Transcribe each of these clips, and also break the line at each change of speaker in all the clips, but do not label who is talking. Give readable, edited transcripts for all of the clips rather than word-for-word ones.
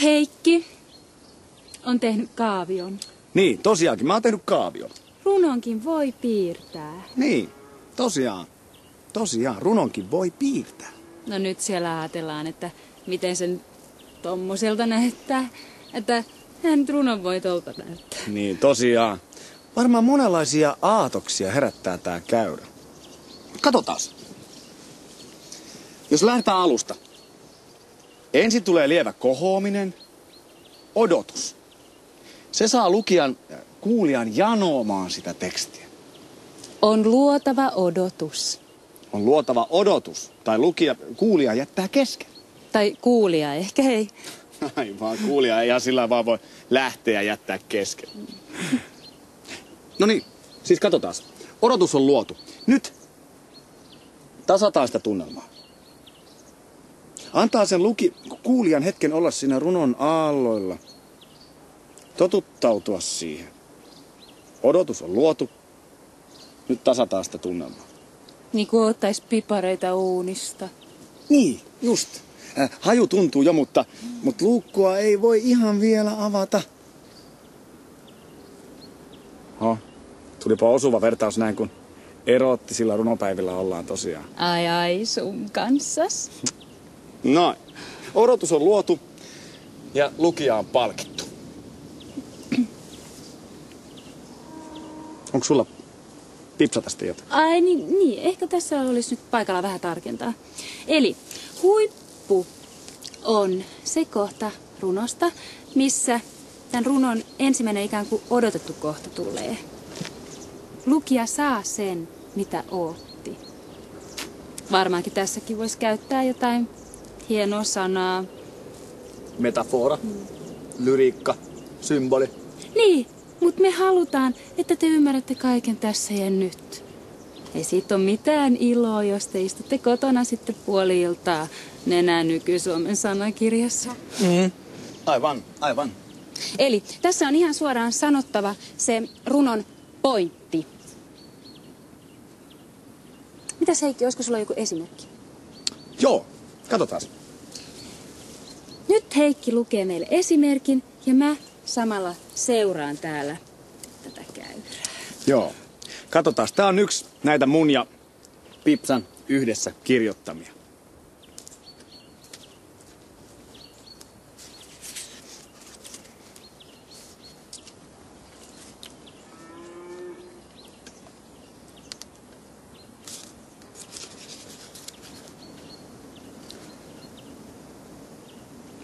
Heikki on tehnyt kaavion.
Niin, tosiaankin. Mä oon tehnyt kaavion.
Runonkin voi piirtää.
Niin, tosiaan. Tosiaan, runonkin voi piirtää.
No nyt siellä ajatellaan, että miten sen tommoselta näyttää. Että hän runon voi tolta näyttää.
Niin, tosiaan. Varmaan monenlaisia aatoksia herättää tää käyrä. Katsotaas. Jos lähdetään alusta. Ensin tulee lievä kohoaminen, odotus. Se saa kuulijan janoamaan sitä tekstiä.
On luotava odotus.
On luotava odotus, tai kuulija jättää kesken.
Tai kuulija, ehkä ei.
Aivan, kuulija ei ihan sillä vaan voi lähteä ja jättää kesken. No niin, siis katsotaan. Odotus on luotu. Nyt tasataan sitä tunnelmaa. Antaa sen kuulijan hetken olla siinä runon aalloilla. Totuttautua siihen. Odotus on luotu. Nyt tasataan sitä tunnelmaa.
Niin kuin ottais pipareita uunista.
Niin, just. Haju tuntuu jo, mutta luukkua ei voi ihan vielä avata. Tulipa osuva vertaus näin, kun eroottisilla runopäivillä ollaan tosiaan.
Ai, sun kanssas.
Noin. Odotus on luotu ja lukija on palkittu. Onko sulla pipsata sitten jotain?
Ai niin, ehkä tässä olisi nyt paikalla vähän tarkentaa. Eli huippu on se kohta runosta, missä tämän runon ensimmäinen ikään kuin odotettu kohta tulee. Lukija saa sen, mitä ootti. Varmaankin tässäkin voisi käyttää jotain hienoa sanaa.
Metafora, lyriikka, symboli.
Niin, mutta me halutaan, että te ymmärrätte kaiken tässä ja nyt. Ei siitä ole mitään iloa, jos te istutte kotona sitten puoli-iltaa nenää nyky-Suomen sanakirjassa.
Aivan.
Eli tässä on ihan suoraan sanottava se runon pointti. Mitäs Heikki, olisiko sulla joku esimerkki?
Joo, katsotaan.
Nyt Heikki lukee meille esimerkin ja mä samalla seuraan täällä tätä käyrää.
Joo, katsotaan. Tää on yksi näitä mun ja Pipsan yhdessä kirjoittamia.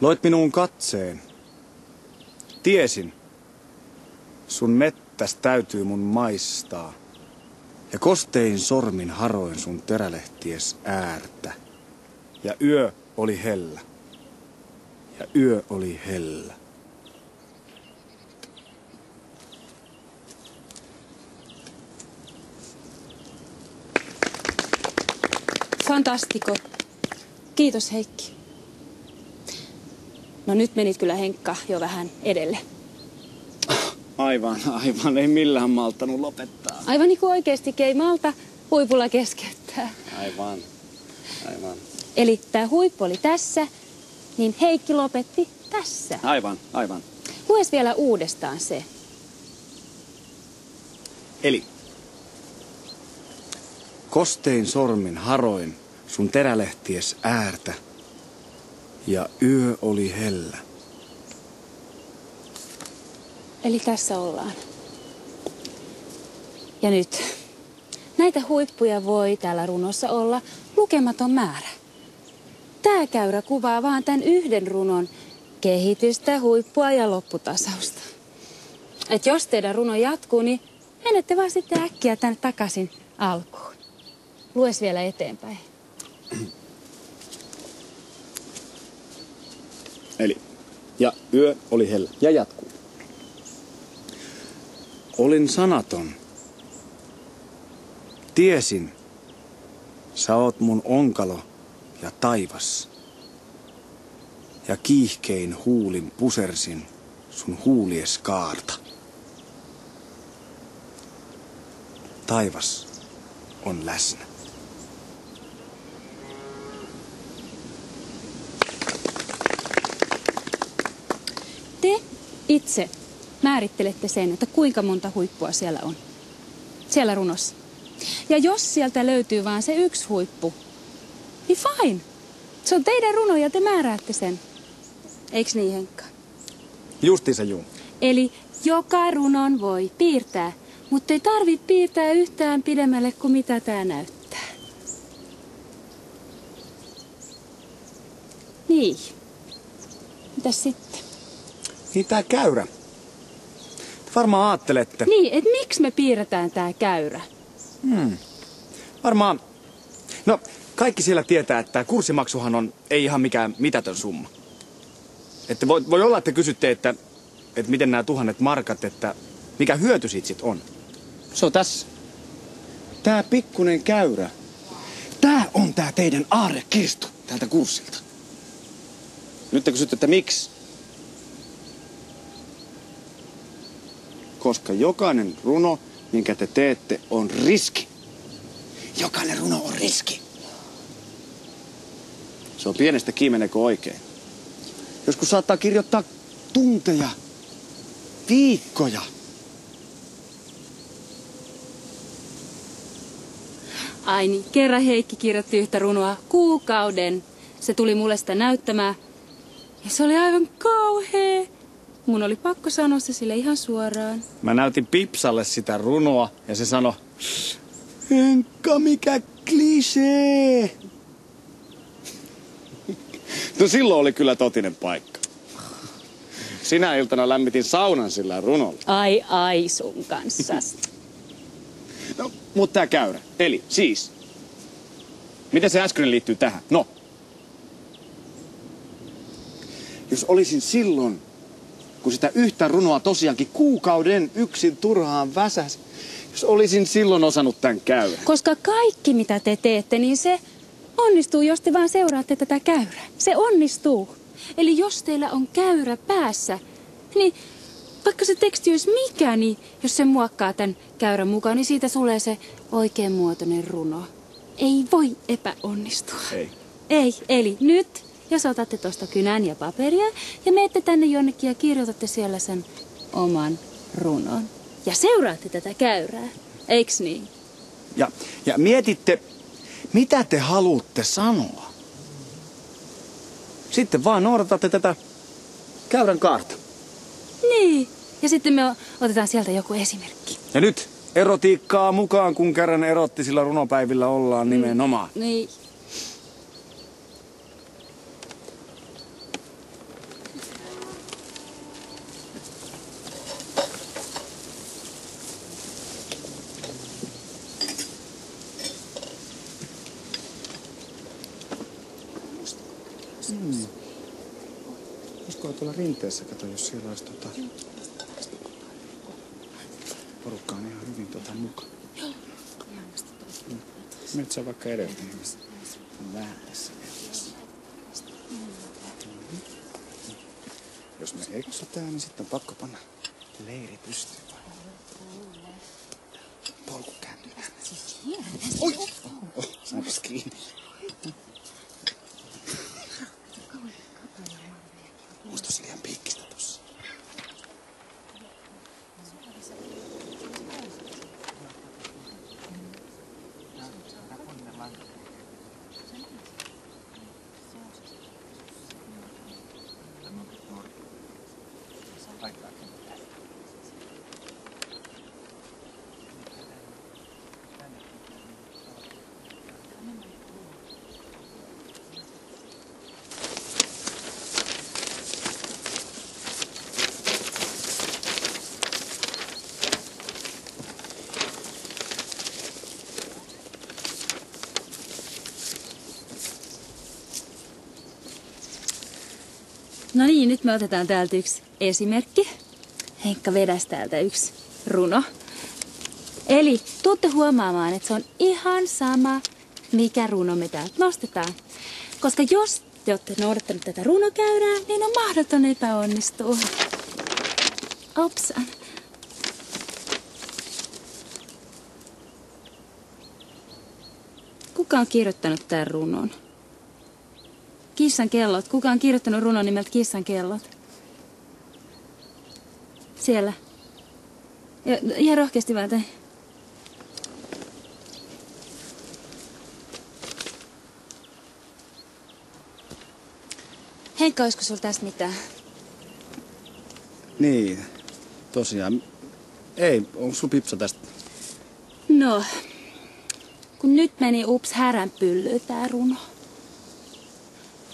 Loit minuun katseen. Tiesin, sun mettäs täytyy mun maistaa. Ja kostein sormin haroin sun terälehties äärtä. Ja yö oli hellä. Ja yö oli hellä.
Fantastiko. Kiitos Heikki. No nyt menit kyllä Henkka jo vähän edelle.
Aivan. Ei millään malttanut lopettaa.
Aivan niin kuin oikeastikin ei malta huipulla keskeyttää.
Aivan.
Eli tämä huippu oli tässä, niin Heikki lopetti tässä.
Aivan.
Lues vielä uudestaan se.
Eli kostein sormin haroin sun terälehties äärtä. Ja yö oli hellä.
Eli tässä ollaan. Ja nyt. Näitä huippuja voi täällä runossa olla lukematon määrä. Tää käyrä kuvaa vaan tämän yhden runon kehitystä, huippua ja lopputasausta. Et jos teidän runo jatkuu, niin menette vaan sitten äkkiä tänne takaisin alkuun. Lues vielä eteenpäin.
Eli, ja yö oli hellä. Ja jatkuu. Olin sanaton. Tiesin, sä oot mun onkalo ja taivas. Ja kiihkein huulin pusersin sun huulies kaarta. Taivas on läsnä.
te itse määrittelette sen, että kuinka monta huippua siellä on. Siellä runossa. Ja jos sieltä löytyy vaan se yksi huippu, niin fine. Se on teidän runo ja te määräätte sen. Eiks niin, Henkka?
Justiinsa juu.
Eli joka runon voi piirtää, mutta ei tarvitse piirtää yhtään pidemmälle kuin mitä tää näyttää. Niin. Mitäs sitten?
Niin tää käyrä. Te varmaan aattelette.
Niin, et miksi me piirretään tää käyrä?
Varmaan. No, kaikki siellä tietää, että kurssimaksuhan ei ihan mikään mitätön summa. Että voi olla, että kysytte, että miten nämä 1000 markat, että mikä hyöty siitä sit on. Se on tässä. Tää pikkunen käyrä. Tää on tää teidän aarrekirstu tältä kurssilta. Nyt te kysytte, että miksi? Koska jokainen runo, minkä te teette, on riski. Jokainen runo on riski. Se on pienestä kiimenekö oikein. Joskus saattaa kirjoittaa tunteja, viikkoja.
Ai niin, kerran Heikki kirjoitti yhtä runoa kuukauden. Se tuli mulle sitä näyttämään. Ja se oli aivan kauhea. Mun oli pakko sanoa se sille ihan suoraan.
Mä näytin Pipsalle sitä runoa ja se sanoi, Henkka, mikä klisee. No silloin oli kyllä totinen paikka. Sinä iltana lämmitin saunan sillä runolla.
Ai sun kanssa.
No, mutta tää käyrä. Eli siis, miten se äskeinen liittyy tähän? No, jos olisin silloin, kun sitä yhtä runoa tosiaankin kuukauden yksin turhaan väsäsi, jos olisin silloin osannut tämän käyrän.
Koska kaikki mitä te teette, niin se onnistuu, jos te vaan seuraatte tätä käyrää. Se onnistuu. Eli jos teillä on käyrä päässä, niin vaikka se teksti olisi mikä, niin jos se muokkaa tämän käyrän mukaan, niin siitä tulee se oikeanmuotoinen runo. Ei voi epäonnistua. Ei, eli nyt, jos otatte tuosta kynän ja paperia ja menette tänne jonnekin ja kirjoitatte siellä sen oman runon. Ja seuraatte tätä käyrää, eiks niin?
Ja mietitte, mitä te haluatte sanoa. Sitten vaan noudatatte tätä käyrän kaarta.
Niin, ja sitten me otetaan sieltä joku esimerkki.
Ja nyt erotiikkaa mukaan, kun kerran erottisilla runopäivillä ollaan nimenomaan.
Niin.
Olisikohan tuolla rinteessä, kato, jos siellä olisi porukka on ihan hyvin mukaan. Metsä vaikka edeltä. Vähän tässä edessä. Jos me eksytään, niin sitten on pakko panna leiri pystyyn. Polku kääntyy. Oi! Saapas kiinni. Musta olisi liian piikkistä tossa.
No niin, nyt me otetaan täältä yksi esimerkki. Henkka vedäisi täältä yksi runo. Eli tuutte huomaamaan, että se on ihan sama, mikä runo me täältä nostetaan. Koska jos te olette noudattanut tätä runokäyrää, niin on mahdoton epäonnistua. Opsan. Kuka on kirjoittanut tämän runon? Kissan kellot. Kuka on kirjoittanut runon nimeltä Kissan kellot? Siellä. Ja ihan rohkeasti vaan tein. Henkka, olisiko sulla tästä mitään?
Niin, tosiaan. Ei, onko sulla pipsa tästä?
No, kun nyt meni ups häränpyllyyn tää runo.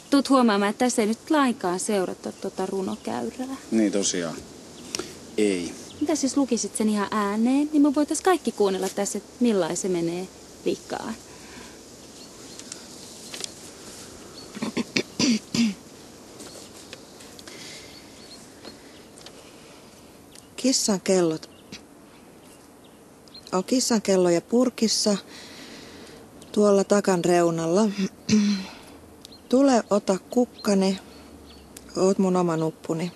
Tuut huomaamaan, että tässä ei nyt lainkaan seurata tuota runokäyrää.
Niin tosiaan. Ei.
Mitäs jos lukisit sen ihan ääneen, niin me voitais kaikki kuunnella tässä, että millainen se menee vikaan.
Kissan kellot. On kissan kelloja purkissa tuolla takan reunalla. Tule, ota kukkani, oot mun oma nuppuni.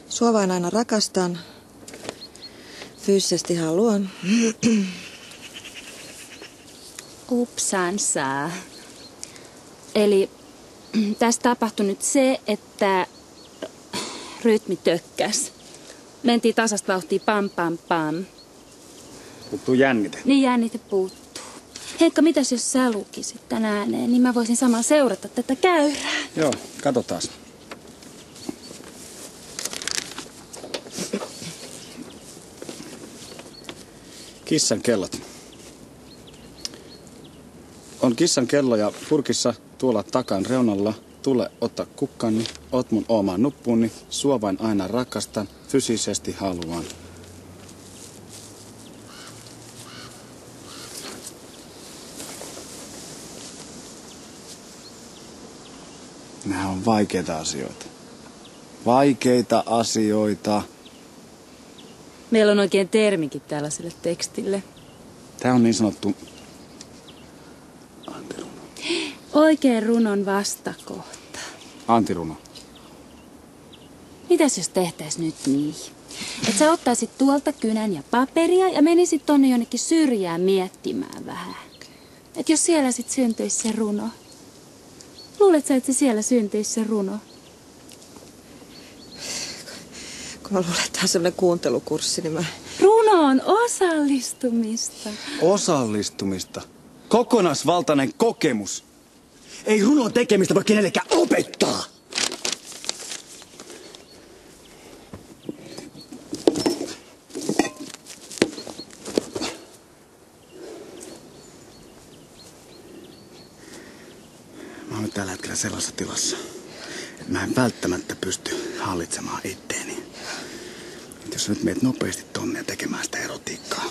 Sua vain aina rakastan, fyysisesti haluan.
Upsansa. Eli tässä tapahtui nyt se, että rytmi tökkäs. Mentiin tasasta vauhtia pam pam pam.
Puuttuu jännite.
Niin jännite puuttuu. Henkka, mitäs jos sä lukisit tän ääneen, niin mä voisin samalla seurata tätä käyrää.
Joo, katsotaan. Kissan kellot. On kissan kelloja purkissa tuolla takan reunalla. Tule, ota kukkani, oot mun oma nuppuni, sua vain aina rakastan, fyysisesti haluan. Nämä on vaikeita asioita. Vaikeita asioita.
Meillä on oikein termikin tällaiselle tekstille.
Tämä on niin sanottu antiruno.
Oikein runon vastakohta.
Antiruno.
Mitäs jos tehtäis nyt niin? Että sä ottaisit tuolta kynän ja paperia ja menisit tonne jonnekin syrjään miettimään vähän. Että jos siellä sit syntyisi se runo. Luulet sä, että siellä syntyisi se runo?
Kun mä luulen, että tää on semmonen kuuntelukurssi, niin mä...
Runo on osallistumista.
Osallistumista. Kokonaisvaltainen kokemus. Ei runon tekemistä voi kenellekään opettaa. Mä oon nyt tällä hetkellä sellaisessa tilassa, että mä en välttämättä pysty hallitsemaan itteeni. Jos nyt meet nopeasti tonne tekemään sitä erotiikkaa,